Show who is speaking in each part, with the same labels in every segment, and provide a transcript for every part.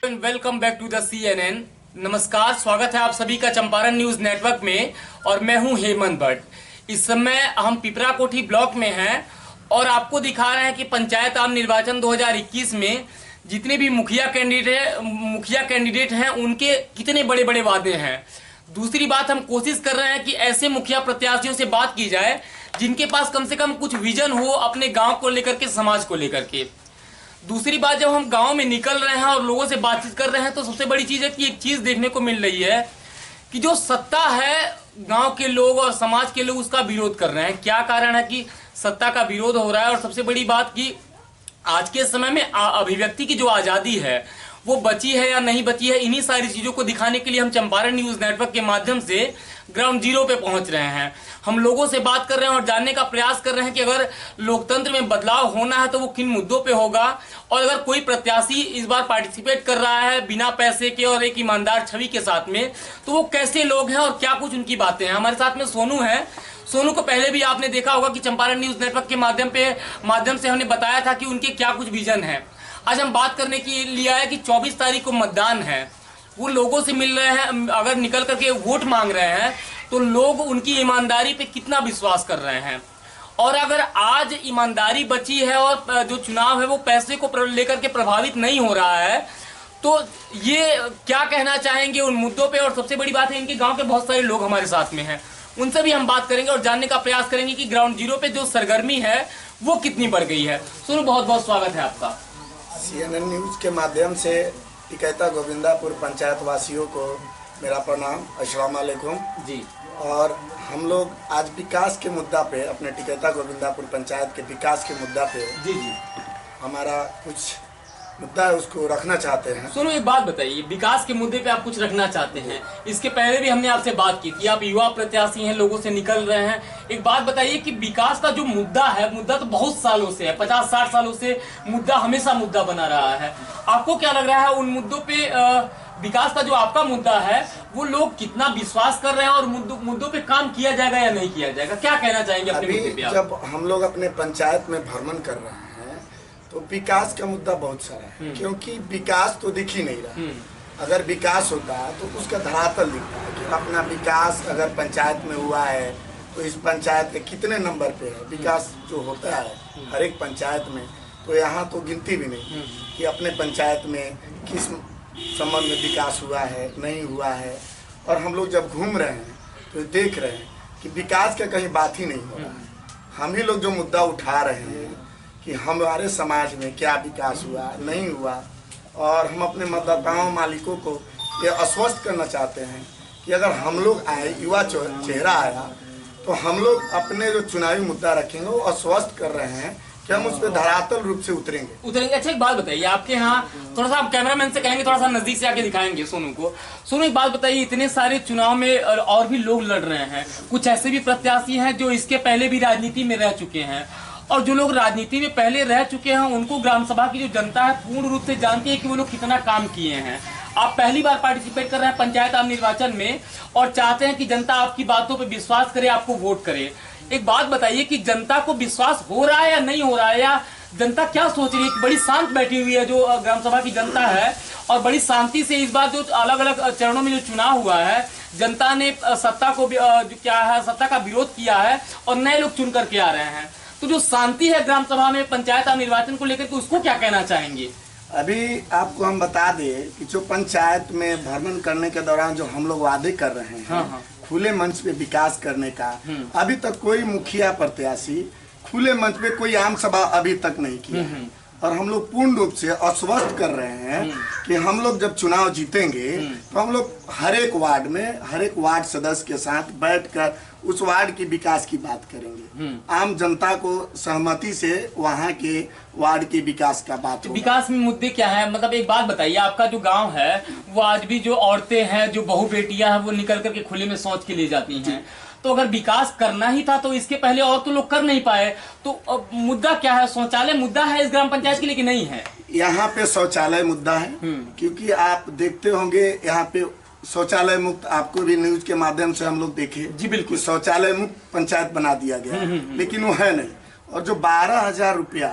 Speaker 1: And welcome back to the CNN। नमस्कार, स्वागत है आप सभी का चंपारण न्यूज नेटवर्क में और मैं हूं हेमंत भट्ट। इस समय हम पिपराकोठी ब्लॉक में हैं और आपको दिखा रहे हैं कि पंचायत आम निर्वाचन 2021 में जितने भी मुखिया कैंडिडेट हैं उनके कितने बड़े बड़े वादे हैं। दूसरी बात, हम कोशिश कर रहे हैं कि ऐसे मुखिया प्रत्याशियों से बात की जाए जिनके पास कम से कम कुछ विजन हो अपने गांव को लेकर के, समाज को लेकर के। दूसरी बात, जब हम गांव में निकल रहे हैं और लोगों से बातचीत कर रहे हैं तो सबसे बड़ी चीज है कि एक चीज देखने को मिल रही है कि जो सत्ता है गांव के लोग और समाज के लोग उसका विरोध कर रहे हैं। क्या कारण है कि सत्ता का विरोध हो रहा है? और सबसे बड़ी बात कि आज के समय में अभिव्यक्ति की जो आजादी है वो बची है या नहीं बची है, इन्हीं सारी चीजों को दिखाने के लिए हम चंपारण न्यूज नेटवर्क के माध्यम से ग्राउंड जीरो पे पहुंच रहे हैं। हम लोगों से बात कर रहे हैं और जानने का प्रयास कर रहे हैं कि अगर लोकतंत्र में बदलाव होना है तो वो किन मुद्दों पे होगा, और अगर कोई प्रत्याशी इस बार पार्टिसिपेट कर रहा है बिना पैसे के और एक ईमानदार छवि के साथ में, तो वो कैसे लोग हैं और क्या कुछ उनकी बातें हैं। हमारे साथ में सोनू है। सोनू को पहले भी आपने देखा होगा कि चंपारण न्यूज नेटवर्क के माध्यम से हमने बताया था कि उनके क्या कुछ विजन है। आज हम बात करने के लिए आए कि 24 तारीख को मतदान है, वो लोगों से मिल रहे हैं, अगर निकल करके वोट मांग रहे हैं तो लोग उनकी ईमानदारी पे कितना विश्वास कर रहे हैं। और अगर आज ईमानदारी बची है और जो चुनाव है वो पैसे को लेकर के प्रभावित नहीं हो रहा है, तो ये क्या कहना चाहेंगे उन मुद्दों पे। और सबसे बड़ी बात है, इनके गांव के बहुत सारे लोग हमारे साथ में हैं, उनसे भी हम बात करेंगे और जानने का प्रयास करेंगे कि ग्राउंड जीरो पे जो सरगर्मी है वो कितनी बढ़ गई है। सुनो, बहुत बहुत स्वागत है आपका।
Speaker 2: CNN न्यूज के माध्यम से टिकैता गोविंदापुर पंचायत वासियों को मेरा प्रणाम, अस्सलाम वालेकुम जी। और हम लोग आज विकास के मुद्दा पे, अपने टिकैता गोविंदापुर पंचायत के विकास के मुद्दा पे जी हमारा कुछ मुद्दा है, उसको रखना चाहते हैं।
Speaker 1: सुनो, एक बात बताइए, विकास के मुद्दे पे आप कुछ रखना चाहते हैं। इसके पहले भी हमने आपसे बात की थी, आप युवा प्रत्याशी हैं, लोगों से निकल रहे हैं। एक बात बताइए कि विकास का जो मुद्दा है, मुद्दा तो बहुत सालों से है, 50-60 सालों से मुद्दा हमेशा मुद्दा बना रहा है। आपको क्या लग रहा है उन मुद्दों पे, विकास का जो आपका मुद्दा है वो लोग कितना विश्वास कर रहे हैं और मुद्दों पे काम किया जाएगा या नहीं किया जाएगा? क्या कहना चाहेंगे अपने मुद्दे पे?
Speaker 2: जब हम लोग अपने पंचायत में भ्रमण कर रहे हैं तो विकास का मुद्दा बहुत सारा है, क्योंकि विकास तो दिख ही नहीं रहा। अगर विकास होता तो उसका धरातल दिखता है कि अपना विकास अगर पंचायत में हुआ है तो इस पंचायत के कितने नंबर पे है विकास जो होता है हर एक पंचायत में। तो यहाँ तो गिनती भी नहीं कि अपने पंचायत में किस संबंध में विकास हुआ है, नहीं हुआ है। और हम लोग जब घूम रहे हैं तो देख रहे हैं कि विकास का कहीं बात ही नहीं हो रहा है। हम ही लोग जो मुद्दा उठा रहे हैं कि हमारे समाज में क्या विकास हुआ, नहीं हुआ, और हम अपने मतदाताओं मालिकों को ये आश्वस्त करना चाहते हैं कि अगर हम लोग आए, युवा चेहरा आया, तो हम लोग अपने जो चुनावी मुद्दा रखेंगे वो आश्वस्त कर रहे हैं कि हम उस पर धरातल रूप से उतरेंगे।
Speaker 1: अच्छा, एक बात बताइए, आपके यहाँ थोड़ा सा आप कैमरामैन से कहेंगे, थोड़ा सा नजदीक से आके दिखाएंगे सोनू को। सोनू, एक बात बताइए, इतने सारे चुनाव में और भी लोग लड़ रहे हैं, कुछ ऐसे भी प्रत्याशी हैं जो इसके पहले भी राजनीति में रह चुके हैं, और जो लोग राजनीति में पहले रह चुके हैं उनको ग्राम सभा की जो जनता है पूर्ण रूप से जानती है कि वो लोग कितना काम किए हैं। आप पहली बार पार्टिसिपेट कर रहे हैं पंचायत आम निर्वाचन में और चाहते हैं कि जनता आपकी बातों पे विश्वास करे, आपको वोट करे। एक बात बताइए कि जनता को विश्वास हो रहा है या नहीं हो रहा है, या जनता क्या सोच रही है? बड़ी शांत बैठी हुई है जो ग्राम सभा की जनता है, और बड़ी शांति से इस बार जो अलग अलग चरणों में जो चुनाव हुआ है, जनता ने सत्ता को सत्ता का विरोध किया है और नए लोग चुन करके आ रहे हैं। तो जो शांति है ग्राम सभा में पंचायत आम निर्वाचन को लेकर, तो उसको क्या कहना चाहेंगे?
Speaker 2: अभी आपको हम बता दें कि जो पंचायत में भ्रमण करने के दौरान जो हम लोग वादे कर रहे हैं खुले मंच पे विकास करने का, अभी तक कोई मुखिया प्रत्याशी खुले मंच पे कोई आम सभा अभी तक नहीं किया है। और हम लोग पूर्ण रूप से आश्वस्त कर रहे हैं कि हम लोग जब चुनाव जीतेंगे तो हम लोग हर एक वार्ड में हर एक वार्ड सदस्य के साथ बैठकर उस वार्ड की विकास की बात करेंगे। आम जनता को सहमति से वहाँ के वार्ड के विकास का बात होगा।
Speaker 1: विकास में मुद्दे क्या है? मतलब एक बात बताइए, आपका जो गांव है वो आज भी जो औरतें हैं, जो बहू बेटियां हैं, वो निकल करके खुले में शौच के लिए जाती हैं। तो अगर विकास करना ही था तो इसके पहले और तो लोग कर नहीं पाए, तो मुद्दा क्या है? शौचालय मुद्दा है इस ग्राम पंचायत के लिए कि नहीं है?
Speaker 2: यहाँ पे शौचालय मुद्दा है, क्योंकि आप देखते होंगे यहाँ पे शौचालय मुक्त, आपको भी न्यूज के माध्यम से हम लोग देखे जी, बिल्कुल शौचालय मुक्त पंचायत बना दिया गया, लेकिन वो है नहीं। और जो 12,000 रुपया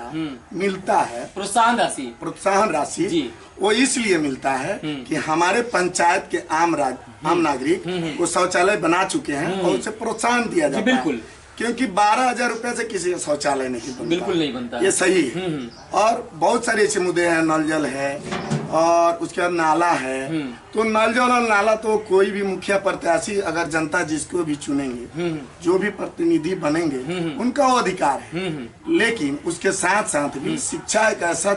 Speaker 2: मिलता है प्रोत्साहन राशि
Speaker 1: जी।
Speaker 2: वो इसलिए मिलता है कि हमारे पंचायत के आम नागरिक वो शौचालय बना चुके हैं और उसे प्रोत्साहन दिया जाता है।
Speaker 1: बिल्कुल,
Speaker 2: क्योंकि 12,000 रुपए से किसी का शौचालय नहीं बनता,
Speaker 1: बिल्कुल नहीं बनता,
Speaker 2: ये सही है। और बहुत सारे ऐसे मुद्दे हैं, नल जल है और उसके बाद नाला है। तो नल जल और नाला तो कोई भी मुखिया प्रत्याशी अगर जनता जिसको भी चुनेंगे, जो भी प्रतिनिधि बनेंगे, उनका वो अधिकार है। लेकिन उसके साथ साथ भी शिक्षा एक ऐसा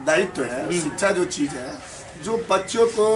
Speaker 2: दायित्व है, शिक्षा जो चीज है जो बच्चों को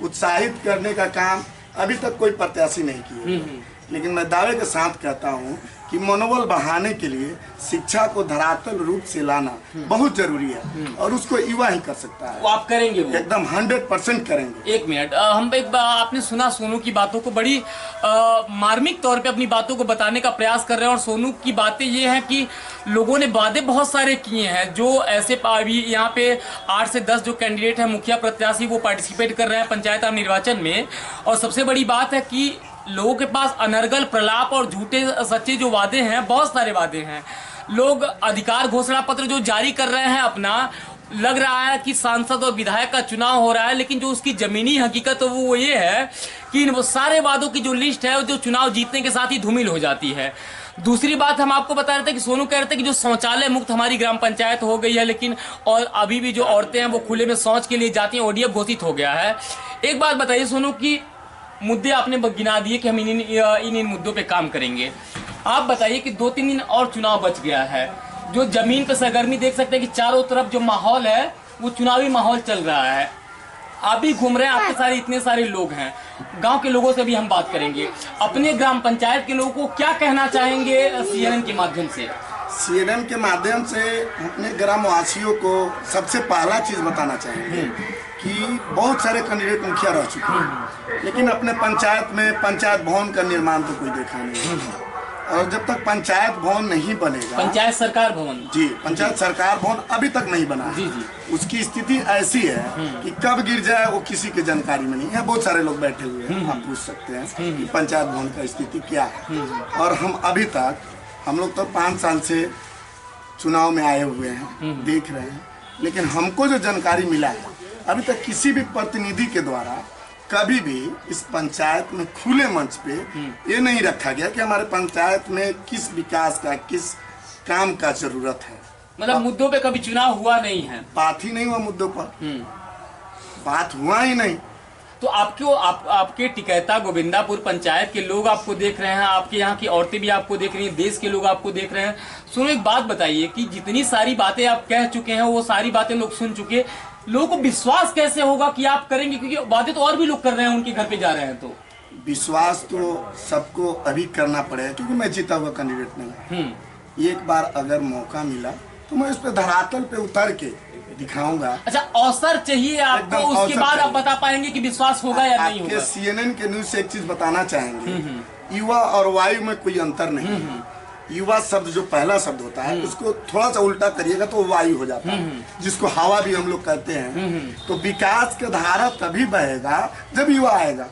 Speaker 2: उत्साहित करने का काम अभी तक कोई प्रत्याशी नहीं किया। लेकिन मैं दावे के साथ कहता हूँ कि मनोबल बढ़ाने के लिए शिक्षा को धरातल रूप से लाना बहुत जरूरी है और उसको युवा ही कर सकता है।
Speaker 1: वो आप करेंगे? वो
Speaker 2: एकदम 100% करेंगे।
Speaker 1: एक मिनट, हम आपने सुना सोनू की बातों को, बड़ी मार्मिक तौर पे अपनी बातों को बताने का प्रयास कर रहे हैं। और सोनू की बातें ये हैं कि लोगों ने वादे बहुत सारे किए हैं। जो ऐसे अभी यहाँ पे 8 से 10 जो कैंडिडेट हैं मुखिया प्रत्याशी, वो पार्टिसिपेट कर रहे हैं पंचायत निर्वाचन में। और सबसे बड़ी बात है कि लोगों के पास अनर्गल प्रलाप और झूठे सच्चे जो वादे हैं, बहुत सारे वादे हैं। लोग अधिकार घोषणा पत्र जो जारी कर रहे हैं अपना, लग रहा है कि सांसद और विधायक का चुनाव हो रहा है, लेकिन जो उसकी जमीनी हकीकत है वो ये है कि वो सारे वादों की जो लिस्ट है जो चुनाव जीतने के साथ ही धूमिल हो जाती है। दूसरी बात हम आपको बता रहे थे कि सोनू कह रहे थे कि जो शौचालय मुक्त हमारी ग्राम पंचायत हो गई है, लेकिन और अभी भी जो औरतें हैं वो खुले में शौच के लिए जाती हैं, ओडीएफ घोषित हो गया है। एक बात बताइए सोनू की मुद्दे आपने गिना दिए कि हम इन मुद्दों पे काम करेंगे। आप बताइए कि 2-3 दिन और चुनाव बच गया है। जो जमीन पे सरगर्मी देख सकते हैं कि चारों तरफ जो माहौल है वो चुनावी माहौल चल रहा है। आप भी घूम रहे हैं, आपके सारे इतने सारे लोग हैं। गांव के लोगों से भी हम बात करेंगे। अपने ग्राम पंचायत के लोगों को क्या कहना चाहेंगे CNN के माध्यम से?
Speaker 2: CNN के माध्यम से अपने ग्रामवासियों को सबसे पहला चीज बताना चाहेंगे कि बहुत सारे कैंडिडेट मुखिया रह चुके हैं, लेकिन अपने पंचायत में पंचायत भवन का निर्माण तो कोई देखा नहीं है। और जब तक पंचायत भवन नहीं बनेगा,
Speaker 1: पंचायत सरकार भवन,
Speaker 2: जी, पंचायत सरकार भवन अभी तक नहीं बना है।
Speaker 1: जी जी।
Speaker 2: उसकी स्थिति ऐसी है कि कब गिर जाए वो किसी की जानकारी में नहीं है। बहुत सारे लोग बैठे हुए हैं, आप पूछ सकते हैं कि पंचायत भवन का स्थिति क्या है। और हम लोग तो 5 साल से चुनाव में आए हुए हैं, देख रहे हैं, लेकिन हमको जो जानकारी मिला है अभी तक किसी भी प्रतिनिधि के द्वारा कभी भी इस पंचायत में खुले मंच पे ये नहीं रखा गया कि हमारे पंचायत में किस विकास का, किस काम का जरूरत है।
Speaker 1: मतलब मुद्दों पे कभी चुनाव हुआ नहीं है,
Speaker 2: बात ही नहीं हुआ मुद्दों पर, बात हुआ ही नहीं।
Speaker 1: तो आपके टिकैता गोविंदापुर पंचायत के लोग आपको देख रहे हैं, आपके यहाँ की औरतें भी आपको देख रही हैं, देश के लोग आपको देख रहे हैं। सुनो, एक बात बताइए कि जितनी सारी बातें आप कह चुके हैं वो सारी बातें लोग सुन चुके, लोगों को विश्वास कैसे होगा कि आप करेंगे? क्योंकि वादे तो और भी लोग कर रहे हैं, उनके घर पे जा रहे हैं। तो
Speaker 2: विश्वास तो सबको अभी करना पड़ेगा, क्योंकि मैं जीता हुआ कैंडिडेट नहीं। एक बार अगर मौका मिला तो मैं उस पर धरातल पे उतर के दिखाऊंगा।
Speaker 1: अच्छा, अवसर चाहिए आपको, उसके बाद आप बता पाएंगे कि विश्वास होगा या नहीं होगा।
Speaker 2: CNN के न्यूज से एक चीज बताना चाहेंगे, युवा और वायु में कोई अंतर नहीं है। युवा शब्द जो पहला शब्द होता है उसको थोड़ा सा उल्टा करिएगा तो वायु हो जाता है, जिसको हवा भी हम लोग कहते हैं। तो विकास का धारा तभी बहेगा जब युवा आएगा।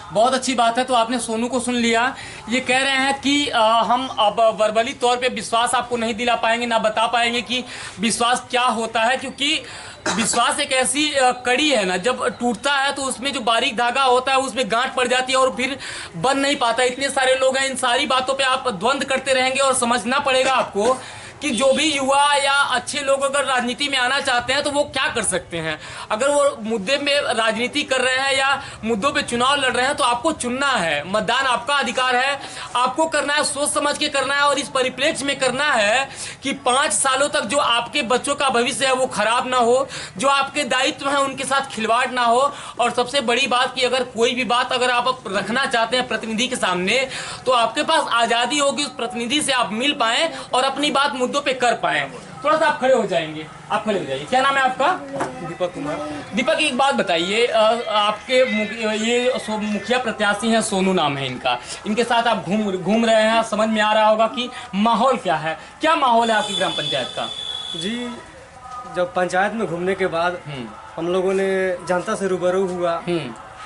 Speaker 1: बहुत अच्छी बात है। तो आपने सोनू को सुन लिया, ये कह रहे हैं कि हम अब वर्बली तौर पे विश्वास आपको नहीं दिला पाएंगे, ना बता पाएंगे कि विश्वास क्या होता है, क्योंकि विश्वास एक ऐसी कड़ी है ना, जब टूटता है तो उसमें जो बारीक धागा होता है उसमें गांठ पड़ जाती है और फिर बन नहीं पाता। इतने सारे लोग हैं, इन सारी बातों पे आप द्वंद करते रहेंगे और समझना पड़ेगा आपको कि जो भी युवा या अच्छे लोग अगर राजनीति में आना चाहते हैं तो वो क्या कर सकते हैं। अगर वो मुद्दे में राजनीति कर रहे हैं या मुद्दों पे चुनाव लड़ रहे हैं तो आपको चुनना है, मतदान आपका अधिकार है, आपको करना है, सोच समझ के करना है और इस परिप्रेक्ष्य में करना है कि 5 सालों तक जो आपके बच्चों का भविष्य है वो खराब ना हो, जो आपके दायित्व है उनके साथ खिलवाड़ ना हो। और सबसे बड़ी बात कि अगर कोई भी बात अगर आप रखना चाहते हैं प्रतिनिधि के सामने तो आपके पास आजादी होगी, उस प्रतिनिधि से आप मिल पाए और अपनी बात मुद्दों पे कर पाए। थोड़ा सा आप खड़े हो जाएंगे, आप खड़े हो जाइए। क्या नाम है आपका?
Speaker 3: दीपक कुमार।
Speaker 1: दीपक, एक बात बताइए, आपके ये मुखिया प्रत्याशी हैं, सोनू नाम है इनका, इनके साथ आप घूम रहे हैं, समझ में आ रहा होगा कि माहौल क्या है। क्या माहौल है आपकी ग्राम पंचायत का?
Speaker 3: जी, जब पंचायत में घूमने के बाद हम लोगों ने जनता से रूबरू हुआ।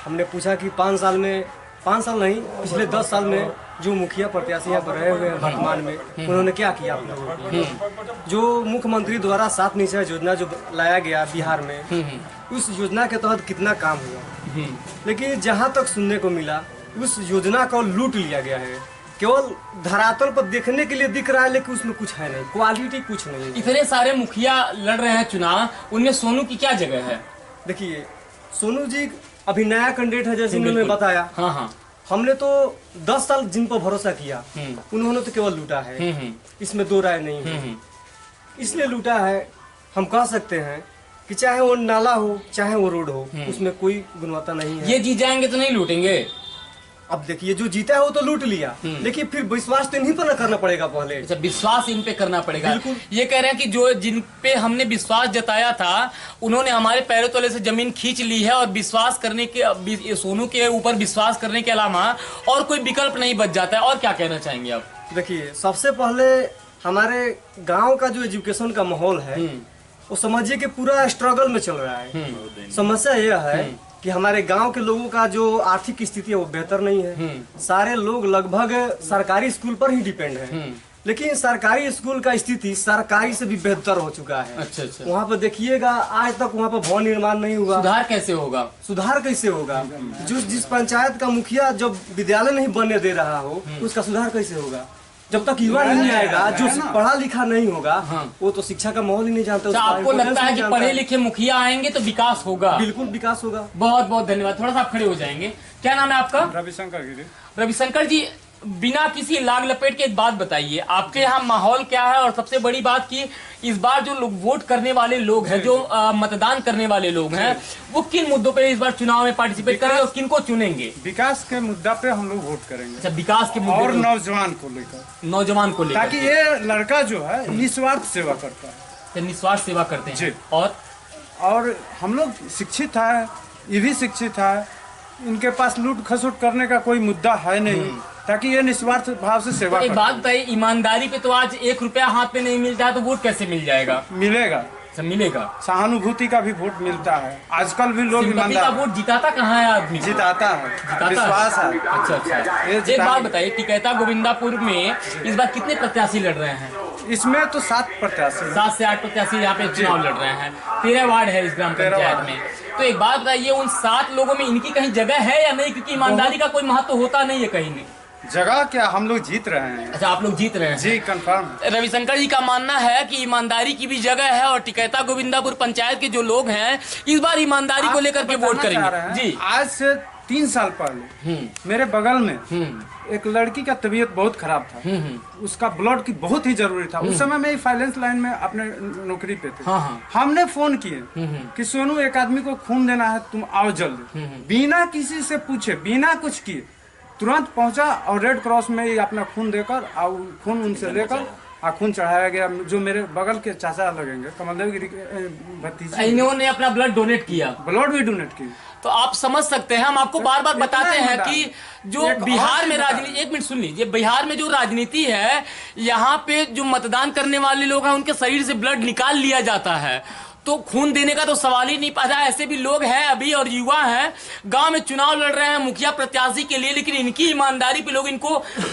Speaker 3: हमने पूछा कि 5 साल नहीं, पिछले 10 साल में जो मुखिया प्रत्याशी यहाँ पर रहे हुए हैं वर्तमान में, उन्होंने क्या किया आप लोगों को। जो मुख्यमंत्री द्वारा 7 निश्चय योजना जो लाया गया बिहार में, उस योजना के तहत कितना काम हुआ, लेकिन जहाँ तक सुनने को मिला उस योजना को लूट लिया गया है। केवल धरातल पर देखने के लिए दिख रहा है, लेकिन उसमें कुछ है नहीं, क्वालिटी कुछ नहीं है।
Speaker 1: इतने सारे मुखिया लड़ रहे हैं चुनाव, उनमें सोनू की क्या जगह है?
Speaker 3: देखिए, सोनू जी अभी नया कैंडिडेट है, जैसे उन्होंने बताया।
Speaker 1: हाँ।
Speaker 3: हमने तो 10 साल जिन पर भरोसा किया, उन्होंने तो केवल लूटा है, इसमें दो राय नहीं है। इसलिए लूटा है, हम कह सकते हैं कि चाहे वो नाला हो चाहे वो रोड हो, उसमें कोई गुणवत्ता नहीं है।
Speaker 1: ये जीत जाएंगे तो नहीं लूटेंगे?
Speaker 3: अब देखिए, जो जीता है वो तो लूट लिया, लेकिन फिर विश्वास तो इन्हीं पर न करना पड़ेगा पहले।
Speaker 1: अच्छा, विश्वास इन पे करना पड़ेगा।
Speaker 3: बिल्कुल।
Speaker 1: ये कह रहे हैं कि जो जिन पे हमने विश्वास जताया था, उन्होंने हमारे पैरों तले से जमीन खींच ली है, और विश्वास करने के, सोनू के ऊपर विश्वास करने के अलावा और कोई विकल्प नहीं बच जाता है। और क्या कहना चाहेंगे आप?
Speaker 3: देखिए, सबसे पहले हमारे गांव का जो एजुकेशन का माहौल है, वो समझिए कि पूरा स्ट्रगल में चल रहा है। समस्या यह है कि हमारे गांव के लोगों का जो आर्थिक स्थिति है वो बेहतर नहीं है। सारे लोग लगभग सरकारी स्कूल पर ही डिपेंड है, लेकिन सरकारी स्कूल का स्थिति सरकारी से भी बेहतर हो चुका है।
Speaker 1: अच्छा।
Speaker 3: वहाँ पर देखिएगा, आज तक वहाँ पर भवन निर्माण नहीं हुआ।
Speaker 1: सुधार कैसे होगा?
Speaker 3: सुधार कैसे होगा? जिस पंचायत का मुखिया जब विद्यालय नहीं बनने दे रहा हो, उसका सुधार कैसे होगा? जब तक युवा नहीं आएगा, जो पढ़ा लिखा नहीं होगा, वो तो शिक्षा का माहौल ही नहीं जानता।
Speaker 1: आपको लगता है कि पढ़े लिखे मुखिया आएंगे तो विकास होगा?
Speaker 3: बिल्कुल विकास होगा।
Speaker 1: बहुत बहुत धन्यवाद। थोड़ा सा आप खड़े हो जाएंगे। क्या नाम है आपका?
Speaker 4: रविशंकर गिरी।
Speaker 1: रविशंकर जी, बिना किसी लाग लपेट के एक बात बताइए, आपके यहाँ माहौल क्या है? और सबसे बड़ी बात की, इस बार जो लोग वोट करने वाले लोग हैं, जो मतदान करने वाले लोग हैं, वो किन मुद्दों पे इस बार चुनाव में पार्टिसिपेट करेंगे और किन को चुनेंगे?
Speaker 4: विकास के मुद्दा पे हम लोग वोट करेंगे।
Speaker 1: अच्छा, विकास के मुद्दे
Speaker 4: और
Speaker 1: पे-
Speaker 4: नौजवान को लेकर,
Speaker 1: नौजवान को लेकर,
Speaker 4: ताकि ये लड़का जो है निस्वार्थ सेवा करता है,
Speaker 1: निस्वार्थ सेवा करते हैं।
Speaker 4: जी।
Speaker 1: और
Speaker 4: हम लोग शिक्षित है, ये भी शिक्षित है, इनके पास लूट खसुट करने का कोई मुद्दा है नहीं, ताकि ये निस्वार्थ भाव से सेवा
Speaker 1: एक
Speaker 4: करता
Speaker 1: बात बताइए, ईमानदारी पे तो आज 1 रुपया हाथ में नहीं मिलता है, तो वोट कैसे मिल जाएगा?
Speaker 4: है। मिलेगा,
Speaker 1: अच्छा, मिलेगा।
Speaker 4: सहानुभूति का भी वोट मिलता है। आजकल भी लोग
Speaker 1: सिंपैथी का
Speaker 4: ईमानदार,
Speaker 1: वोट जिताता कहाँ है आदमी?
Speaker 4: जिताता है, विश्वास है।
Speaker 1: अच्छा।
Speaker 4: ये
Speaker 1: एक बात बताइए, टिकैता गोविंदापुर में इस बार कितने प्रत्याशी लड़ रहे हैं?
Speaker 4: इसमें तो 7 प्रत्याशी,
Speaker 1: 7 से 8 प्रत्याशी यहाँ पे चुनाव लड़ रहे हैं। 13 वार्ड है इस ग्राम
Speaker 4: 13
Speaker 1: पंचायत
Speaker 4: वार्ड।
Speaker 1: में। तो एक बात बताइए, उन 7 लोगों में इनकी कहीं जगह है या नहीं? क्योंकि ईमानदारी का कोई महत्व होता नहीं है कहीं नहीं।
Speaker 4: जगह क्या, हम लोग जीत रहे हैं।
Speaker 1: अच्छा, आप लोग जीत रहे हैं?
Speaker 4: जी, कंफर्म।
Speaker 1: रविशंकर जी का मानना है कि ईमानदारी की भी जगह है, और टिकैता गोविंदापुर पंचायत के जो लोग हैं इस बार ईमानदारी को लेकर के वोट करेंगे। जी।
Speaker 4: आज से 3 साल पहले मेरे बगल में एक लड़की का तबीयत बहुत खराब था, उसका ब्लड की बहुत ही जरूरी था। उस समय मैं फाइनेंस लाइन में अपने नौकरी पे थे। हमने फोन किए कि सोनू, एक आदमी को खून देना है, तुम आओ जल्दी। बिना किसी से पूछे, बिना कुछ किए तुरंत पहुंचा, और रेड क्रॉस में ही अपना खून देकर और खून उनसे लेकर खून चढ़ाया गया। जो मेरे बगल के चाचा लगेंगे, कमलदेव गिरी के भतीजे,
Speaker 1: इन्होंने अपना ब्लड डोनेट किया,
Speaker 4: ब्लड भी डोनेट किया।
Speaker 1: तो आप समझ सकते हैं, हम आपको बार बार बताते हैं कि जो
Speaker 4: एक
Speaker 1: बिहार
Speaker 4: और
Speaker 1: में
Speaker 4: चीज़
Speaker 1: राजनीति, एक मिनट सुन लीजिए, बिहार में जो राजनीति है, यहाँ पे जो मतदान करने वाले लोग हैं उनके शरीर से ब्लड निकाल लिया जाता है, तो खून देने का तो सवाल ही नहीं पैदा। ऐसे भी लोग हैं अभी, और युवा हैं, गांव में चुनाव लड़ रहे हैं मुखिया प्रत्याशी के लिए, लेकिन इनकी ईमानदारी पे लोग इनको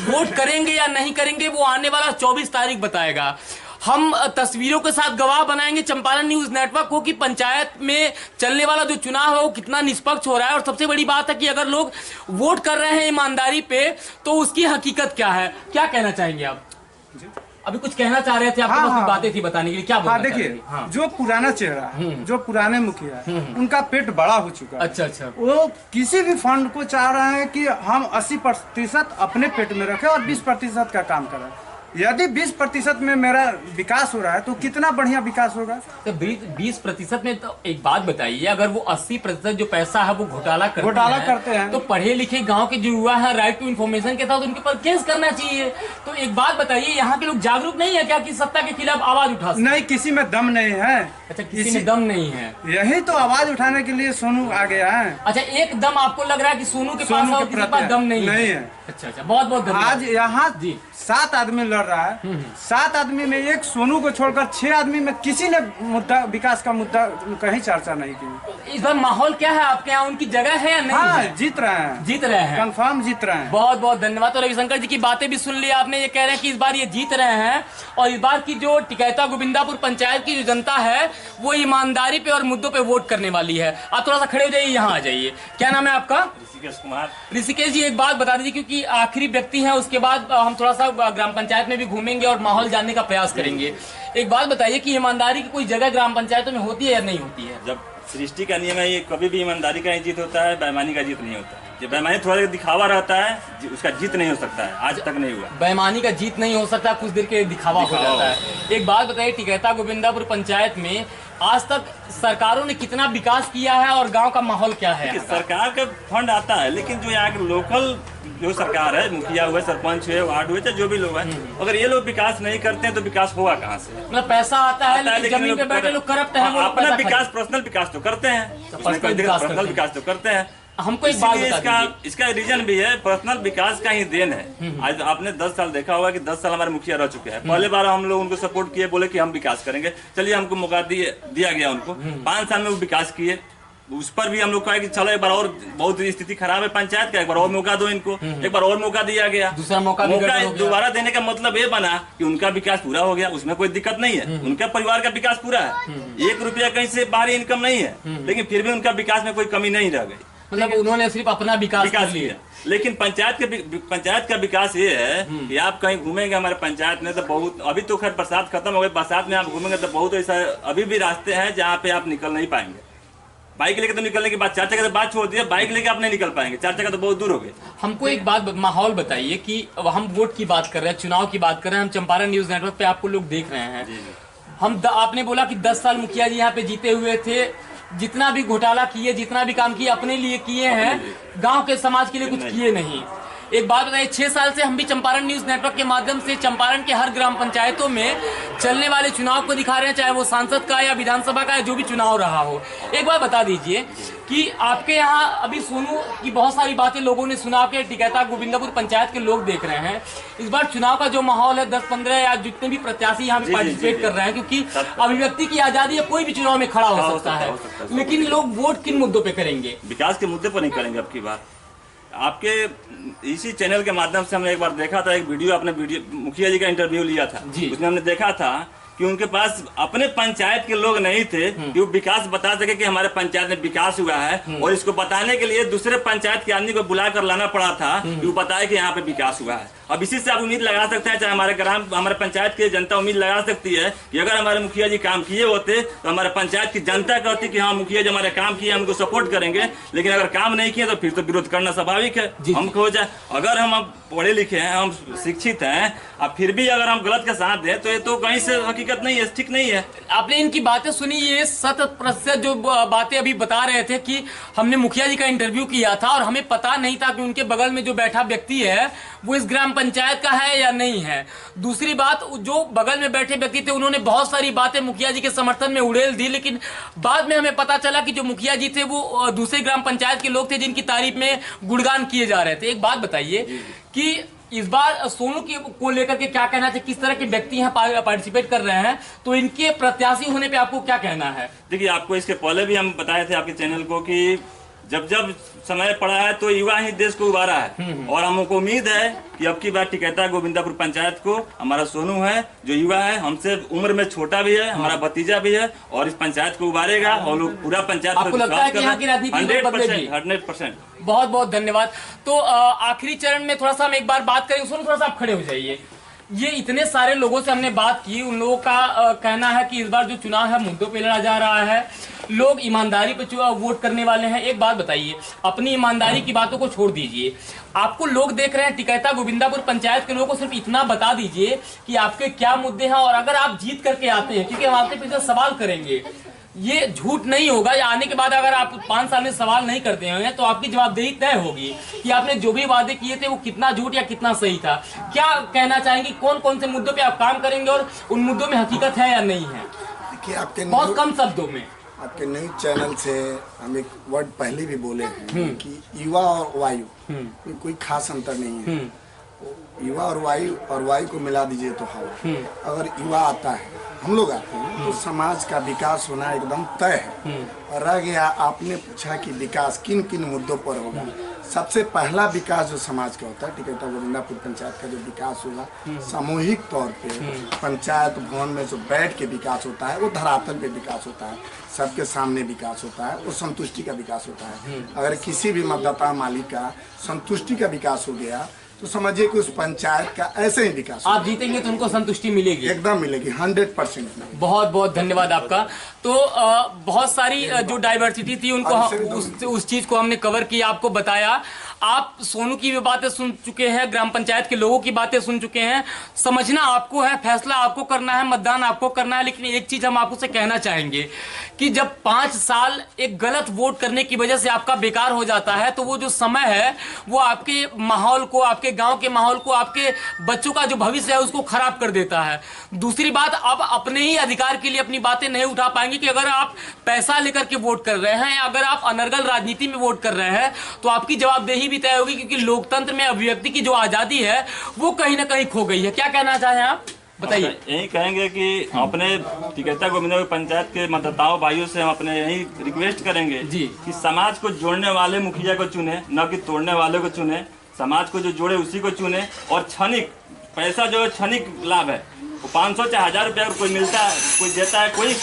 Speaker 1: वोट करेंगे या नहीं करेंगे, वो आने वाला 24 तारीख बताएगा। हम तस्वीरों के साथ गवाह बनाएंगे चंपारण न्यूज नेटवर्क को कि पंचायत में चलने वाला जो चुनाव है वो कितना निष्पक्ष हो रहा है। और सबसे बड़ी बात है कि अगर लोग वोट कर रहे हैं ईमानदारी पे, तो उसकी हकीकत क्या है? क्या कहना चाहेंगे आप? अभी कुछ कहना चाह रहे थे, आपके पास कुछ बातें थी बताने के लिए, क्या बोलना
Speaker 4: देखिए,
Speaker 1: चाह रहे थे?
Speaker 4: जो पुराना चेहरा है, जो पुराने मुखिया है, उनका पेट बड़ा हो चुका है।
Speaker 1: अच्छा।
Speaker 4: वो किसी भी फंड को चाह रहे हैं कि हम 80% अपने पेट में रखें और 20% का काम करें। यदि 20% में मेरा विकास हो रहा है तो कितना बढ़िया विकास होगा।
Speaker 1: तो 20% में, तो एक बात बताइए, अगर वो 80% जो पैसा है वो घोटाला करते हैं, तो पढ़े लिखे गांव के जो युवा है, राइट टू इन्फॉर्मेशन के साथ उनके ऊपर केस करना चाहिए। तो एक बात बताइए, यहाँ के लोग जागरूक नहीं है क्या कि सत्ता के खिलाफ आवाज उठा सके?
Speaker 4: नहीं, किसी में दम नहीं है।
Speaker 1: अच्छा, किसी में दम नहीं है,
Speaker 4: यही तो आवाज उठाने के लिए सोनू आ गया है।
Speaker 1: अच्छा, एक दम आपको लग रहा है कि सोनू के पास और किसी के पास दम नहीं है?
Speaker 4: नहीं है।
Speaker 1: अच्छा, बहुत बहुत धन्यवाद।
Speaker 4: आज यहाँ
Speaker 1: जी।
Speaker 4: 7 आदमी लड़ लड़ रहा है, 7 आदमी में एक सोनू को छोड़कर 6 आदमी में किसी ने मुद्दा विकास का मुद्दा कहीं चर्चा नहीं की।
Speaker 1: इस बार माहौल क्या है आपके यहाँ, उनकी जगह है या नहीं
Speaker 4: हाँ,
Speaker 1: है?
Speaker 4: जीत रहे हैं,
Speaker 1: जीत रहे हैं,
Speaker 4: कंफर्म जीत रहे हैं।
Speaker 1: बहुत बहुत धन्यवाद। तो रविशंकर जी की बातें भी सुन ली आपने, ये कह रहे हैं कि इस बार ये जीत रहे हैं और इस बार की जो टिकैता गोविंदापुर पंचायत की जो जनता है वो ईमानदारी पे और मुद्दों पे वोट करने वाली है। आप थोड़ा सा खड़े हो जाइए, यहाँ आ जाइए। क्या नाम है आपका?
Speaker 5: ऋषिकेश कुमार।
Speaker 1: ऋषिकेश जी, एक बात बता दीजिए, क्योंकि आखिरी व्यक्ति हैं, उसके बाद हम थोड़ा सा ग्राम पंचायत में भी घूमेंगे और माहौल जानने का प्रयास करेंगे। एक बात बताइए कि ईमानदारी की कोई जगह ग्राम पंचायतों में होती है या नहीं होती है?
Speaker 5: जब सृष्टि का नियम है, ये कभी भी ईमानदारी का ही जीत होता है, बेईमानी का जीत नहीं होता। जब बेईमानी थोड़ा दिखावा रहता है, उसका जीत नहीं हो सकता है, आज तक नहीं हुआ।
Speaker 1: बेईमानी का जीत नहीं हो सकता, कुछ देर के दिखावा हो जाता है। एक बात बताइए, टिकैता गोविंदापुर पंचायत में आज तक सरकारों ने कितना विकास किया है और गांव का माहौल क्या है?
Speaker 5: सरकार का फंड आता है, लेकिन जो यहाँ के लोकल जो सरकार है, मुखिया हुए, सरपंच हुए, वार्ड हुए, चाहे जो भी लोग हैं, अगर ये लोग विकास नहीं करते हैं तो विकास होगा कहाँ से?
Speaker 1: मतलब पैसा आता है लेकिन जमीन पे बैठे लोग करप्ट हैं, वो
Speaker 5: अपना विकास, पर्सनल विकास तो करते हैं, पर्सनल विकास तो करते हैं।
Speaker 1: हमको एक बात बता दीजिए,
Speaker 5: इसका रीजन भी है, पर्सनल विकास का ही देन है। आज आपने 10 साल देखा होगा कि 10 साल हमारे मुखिया रह चुके हैं। पहले बार हम लोग उनको सपोर्ट किए, बोले कि हम विकास करेंगे, चलिए हमको मौका दिया गया उनको। 5 साल में वो विकास किए, उस पर भी हम लोग कहा कि चलो एक बार और, बहुत स्थिति खराब है पंचायत का, एक बार और मौका दो इनको। एक बार और मौका दिया गया,
Speaker 1: दूसरा मौका
Speaker 5: दोबारा देने का मतलब ये बना कि उनका विकास पूरा हो गया, उसमें कोई दिक्कत नहीं है, उनका परिवार का विकास पूरा है, 1 रुपया कहीं से बाहरी इनकम नहीं है, लेकिन फिर भी उनका विकास में कोई कमी नहीं रह गई।
Speaker 1: मतलब उन्होंने सिर्फ अपना विकास
Speaker 5: किया। लेकिन पंचायत का विकास ये है कि आप कहीं घूमेंगे हमारे पंचायत में तो बहुत, अभी तो खैर बरसात खत्म हो गई, बरसात में आप घूमेंगे तो बहुत ऐसा अभी भी रास्ते हैं जहाँ पे आप निकल नहीं पाएंगे। बाइक लेके तो निकलने के बाद, 4 चक्के तो बात छोड़ दिया, बाइक लेके आप नहीं निकल पाएंगे, 4 चक्का तो बहुत दूर हो गए।
Speaker 1: हमको एक बात, माहौल बताइए कि हम वोट की बात कर रहे हैं, चुनाव की बात कर रहे हैं, हम चंपारण न्यूज नेटवर्क पे आपको लोग देख रहे हैं। आपने बोला कि 10 साल मुखिया जी यहाँ पे जीते हुए थे, जितना भी घोटाला किए, जितना भी काम किए अपने लिए किए हैं, गांव के समाज के लिए कुछ किए नहीं। एक बात बताइए, 6 साल से हम भी चंपारण न्यूज नेटवर्क के माध्यम से चंपारण के हर ग्राम पंचायतों में चलने वाले चुनाव को दिखा रहे हैं, चाहे वो सांसद का या विधानसभा का या जो भी चुनाव रहा हो। एक बात बता दीजिए कि आपके यहाँ अभी सोनू की बहुत सारी बातें लोगों ने सुना के, टिकैता गोविंदापुर पंचायत के लोग देख रहे हैं। इस बार चुनाव का जो माहौल है, 10-15 या जितने भी प्रत्याशी यहाँ पे पार्टिसिपेट कर रहे हैं, क्योंकि अभिव्यक्ति की आजादी है, कोई भी चुनाव में खड़ा हो सकता है, लेकिन लोग वोट किन मुद्दों पे करेंगे?
Speaker 5: विकास के मुद्दे पर नहीं करेंगे। अब की बार आपके इसी चैनल के माध्यम से हमने एक बार देखा था, एक वीडियो, आपने मुखिया जी का इंटरव्यू लिया था, उसमें हमने देखा था कि उनके पास अपने पंचायत के लोग नहीं थे कि वो विकास बता सके कि हमारे पंचायत में विकास हुआ है, और इसको बताने के लिए दूसरे पंचायत के आदमी को बुला कर लाना पड़ा था कि वो बताए कि यहाँ पे विकास हुआ है। अब इसी से आप उम्मीद लगा सकते हैं, चाहे हमारे पंचायत की जनता उम्मीद लगा सकती है कि अगर हमारे मुखिया जी काम किए होते तो हमारे पंचायत की जनता कहती कि हाँ मुखिया जी हमारे काम किए, हम उनको सपोर्ट करेंगे। लेकिन अगर काम नहीं किए तो फिर तो विरोध करना स्वाभाविक है। हम हो जाए, अगर हम पढ़े लिखे हैं, हम शिक्षित हैं, अब फिर भी अगर हम गलत का साथ दें तो ये तो कहीं से हकीकत नहीं है, ठीक नहीं है।
Speaker 1: आपने इनकी बातें सुनी, ये 100% जो बातें अभी बता रहे थे कि हमने मुखिया जी का इंटरव्यू किया था और हमें पता नहीं था कि उनके बगल में जो बैठा व्यक्ति है वो इस ग्राम पंचायत का है या नहीं है। दूसरी बात, जो बगल में बैठे व्यक्ति थे उन्होंने बहुत सारी बातें मुखिया जी के समर्थन में उड़ेल दी, लेकिन बाद में हमें पता चला कि जो मुखिया जी थे वो दूसरे ग्राम पंचायत के लोग थे जिनकी तारीफ में गुणगान किए जा रहे थे। एक बात बताइए कि इस बार सोनू को लेकर के क्या कहना चाहिए, किस तरह के व्यक्ति यहाँ पार्टिसिपेट कर रहे हैं, तो इनके प्रत्याशी होने पे आपको क्या कहना है?
Speaker 5: देखिए, आपको इसके पहले भी हम बताए थे आपके चैनल को कि जब समय पड़ा है तो युवा ही देश को उबारा है, और हमको उम्मीद है कि अब की बार टिकैता गोविंदापुर पंचायत को हमारा सोनू है जो युवा है, हमसे उम्र में छोटा भी है, हमारा भतीजा भी है, और इस पंचायत को उबारेगा और लोग पूरा पंचायत
Speaker 1: आपको लगता है कि यहाँ की राजनीति
Speaker 5: 100%।
Speaker 1: बहुत बहुत धन्यवाद। तो आखिरी चरण में थोड़ा सा हम एक बार बात करेंगे। सोनू, थोड़ा सा आप खड़े हो जाइए। ये इतने सारे लोगों से हमने बात की, उन लोगों का कहना है कि इस बार जो चुनाव है मुद्दों पे लड़ा जा रहा है, लोग ईमानदारी पे वोट करने वाले हैं। एक बात बताइए, अपनी ईमानदारी की बातों को छोड़ दीजिए, आपको लोग देख रहे हैं, टिकैता गोविंदापुर पंचायत के लोगों को सिर्फ इतना बता दीजिए कि आपके क्या मुद्दे हैं, और अगर आप जीत करके आते हैं, क्योंकि हम आपसे पीछे सवाल करेंगे, ये झूठ नहीं होगा, या आने के बाद अगर आप 5 साल में सवाल नहीं करते हैं तो आपकी जवाबदेही तय होगी कि आपने जो भी वादे किए थे वो कितना झूठ या कितना सही था। क्या कहना चाहेंगे, कौन कौन से मुद्दों पे आप काम करेंगे और उन मुद्दों में हकीकत है या नहीं है?
Speaker 2: देखिए, आपके
Speaker 1: बहुत कम शब्दों में
Speaker 2: आपके न्यूज चैनल से हम एक वर्ड पहले भी बोले हैं कि युवा और वायु में कोई खास अंतर नहीं है। युवा और वायु को मिला दीजिए तो हवा। अगर युवा आता है, हम लोग आते हैं, तो समाज का विकास होना एकदम तय है। और रह गया, आपने पूछा कि विकास किन किन मुद्दों पर होगा। सबसे पहला विकास जो समाज का होता है, टिकैता गोविंदापुर पंचायत का जो विकास होगा, सामूहिक तौर पे पंचायत भवन में जो बैठ के विकास होता है, वो धरातल पे विकास होता है, सबके सामने विकास होता है, वो संतुष्टि का विकास होता है। अगर किसी भी मतदाता मालिक का संतुष्टि का विकास हो गया तो समझिए कि उस पंचायत का ऐसे ही विकास
Speaker 1: आप जीतेंगे तो उनको संतुष्टि मिलेगी,
Speaker 2: एकदम मिलेगी, 100%।
Speaker 1: बहुत बहुत धन्यवाद आपका। तो बहुत सारी जो डाइवर्सिटी थी उनको उस चीज को हमने कवर किया, आपको बताया। आप सोनू की भी बातें सुन चुके हैं, ग्राम पंचायत के लोगों की बातें सुन चुके हैं। समझना आपको है, फैसला आपको करना है, मतदान आपको करना है। लेकिन एक चीज हम आपसे कहना चाहेंगे कि जब 5 साल एक गलत वोट करने की वजह से आपका बेकार हो जाता है, तो वो जो समय है वो आपके माहौल को, आपके गांव के माहौल को, आपके बच्चों का जो भविष्य है उसको खराब कर देता है। दूसरी बात, अब अपने ही अधिकार के लिए अपनी बातें नहीं उठा पाएंगे कि अगर आप पैसा लेकर के वोट कर रहे हैं, अगर आप अनर्गल राजनीति में वोट कर रहे हैं, तो आपकी जवाबदेही भी तय होगी, क्योंकि लोकतंत्र में अभिव्यक्ति की जो आजादी है वो कहीं ना कहीं खो गई है। क्या कहना चाहें आप, बताइए।
Speaker 5: यही कहेंगे कि अपने टिकैता गोविंदापुर पंचायत के मतदाताओं भाइयों से हम अपने यही रिक्वेस्ट करेंगे
Speaker 1: जी
Speaker 5: कि समाज को जोड़ने वाले मुखिया को चुने, न कि तोड़ने वाले को चुने। समाज को जो जोड़े उसी को चुने। और क्षणिक पैसा जो है क्षणिक लाभ है, वो 500 चाहे 1000 रुपया कोई मिलता है, कोई देता है, कोई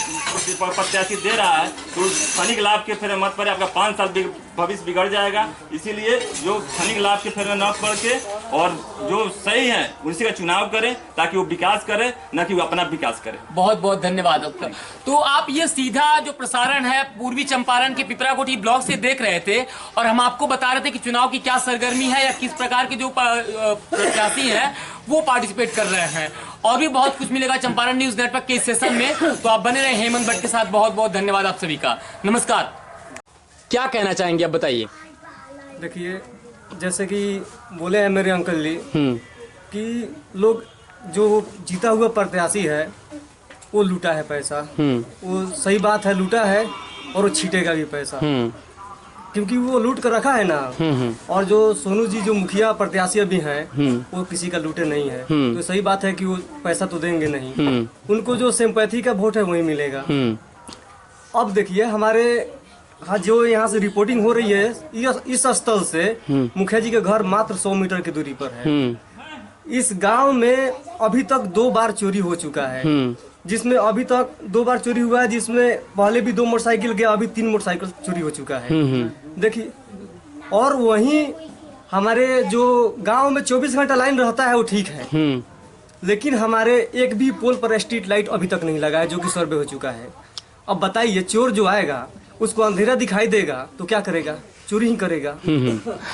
Speaker 5: प्रत्याशी दे रहा है, तो क्षणिक लाभ के फेरे मत पड़े, आपका 5 साल भविष्य बिगड़ जाएगा। इसीलिए जो क्षणिक लाभ के फेरे न पड़ के और जो सही है उसी का चुनाव करें, ताकि वो विकास करे, न कि वो अपना विकास करे।
Speaker 1: बहुत बहुत धन्यवाद आपका। तो आप ये सीधा जो प्रसारण है पूर्वी चंपारण के पिपराकोठी ब्लॉक से देख रहे थे, और हम आपको बता रहे थे कि चुनाव की क्या सरगर्मी है या किस प्रकार के जो प्रत्याशी हैं वो पार्टिसिपेट कर रहे हैं। और भी बहुत कुछ मिलेगा चंपारण न्यूज नेटवर्क के इस सेशन में, तो आप बने रहे हेमंत भट्ट के साथ। बहुत बहुत धन्यवाद आप सभी का, नमस्कार। क्या कहना चाहेंगे आप, बताइए।
Speaker 3: देखिए, जैसे कि बोले हैं मेरे अंकल जी कि लोग जो जीता हुआ प्रत्याशी है वो लूटा है पैसा, वो सही बात है, लूटा है और वो छीटेगा भी पैसा, क्योंकि वो लूट कर रखा है ना। और जो सोनू जी जो मुखिया प्रत्याशी अभी हैं वो किसी का लूटे नहीं है, तो सही बात है कि वो पैसा तो देंगे नहीं, उनको जो सिंपैथी का वोट है वही मिलेगा। अब देखिए, हमारे जो यहाँ से रिपोर्टिंग हो रही है, इस स्थल से मुखिया जी के घर मात्र 100 मीटर की दूरी पर है। इस गांव में अभी तक 2 बार चोरी हो चुका है, जिसमें अभी तक 2 बार चोरी हुआ है, जिसमें पहले भी 2 मोटरसाइकिल गया, अभी 3 मोटरसाइकिल चोरी हो चुका है। देखिए, और वहीं हमारे जो गांव में 24 घंटा लाइन रहता है वो ठीक है, लेकिन हमारे एक भी पोल पर स्ट्रीट लाइट अभी तक नहीं लगा है, जो कि सर्वे हो चुका है। अब बताइए, चोर जो आएगा उसको अंधेरा दिखाई देगा तो क्या करेगा, चोरी ही करेगा।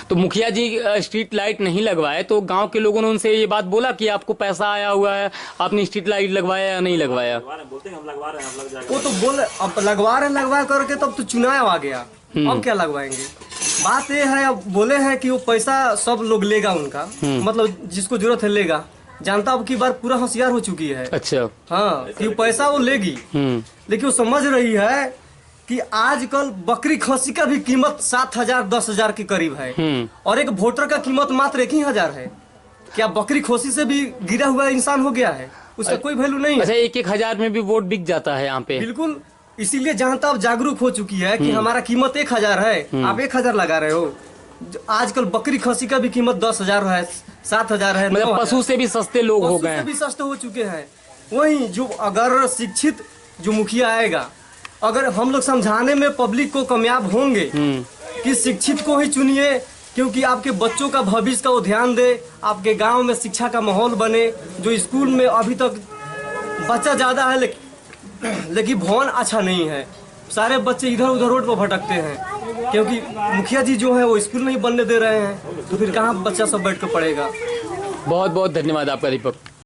Speaker 1: तो मुखिया जी स्ट्रीट लाइट नहीं लगवाए, तो गांव के लोगों ने उनसे ये बात बोला कि आपको पैसा आया हुआ है, आपने स्ट्रीट लाइट लगवाया या नहीं लगवाया?
Speaker 5: बोलते हैं हम लगवा रहे हैं, लग जाएगा।
Speaker 3: वो तो बोले अब लगवा रहे, लगवा करके तब तो चुनाव आ गया, अब क्या लगवाएंगे। बात ये है, अब बोले हैं कि वो पैसा सब लोग लेगा उनका, मतलब जिसको जरूरत है लेगा। जनता अब की बार पूरा होशियार हो चुकी है।
Speaker 1: अच्छा,
Speaker 3: हाँ, कि पैसा वो लेगी, लेकिन वो समझ रही है कि आजकल बकरी खस्सी का भी कीमत 7,000 10,000 के करीब है, और एक वोटर का कीमत मात्र 1,000 है। क्या बकरी खस्सी से भी गिरा हुआ इंसान हो गया है, उसका कोई वैल्यू नहीं है।
Speaker 1: अच्छा, 1-1 हजार में भी वोट बिक जाता है यहाँ पे।
Speaker 3: बिल्कुल, इसीलिए जनता अब जागरूक हो चुकी है कि हमारा कीमत 1,000 है, आप 1,000 लगा रहे हो। आजकल बकरी खस्सी का भी कीमत 10,000 है, 7,000 है।
Speaker 1: मतलब पशु से भी सस्ते लोग हो गए,
Speaker 3: भी सस्ते हो चुके हैं। वही जो अगर शिक्षित जो मुखिया आएगा, अगर हम लोग समझाने में पब्लिक को कामयाब होंगे कि शिक्षित को ही चुनिए, क्योंकि आपके बच्चों का भविष्य का वो ध्यान दे, आपके गांव में शिक्षा का माहौल बने। जो स्कूल में अभी तक बच्चा ज्यादा है लेकिन भवन अच्छा नहीं है, सारे बच्चे इधर उधर रोड पर भटकते हैं, क्योंकि मुखिया जी जो है वो स्कूल नहीं बनने दे रहे हैं, तो फिर कहाँ बच्चा सब बैठ कर पढ़ेगा।
Speaker 1: बहुत बहुत धन्यवाद आपका दीपक।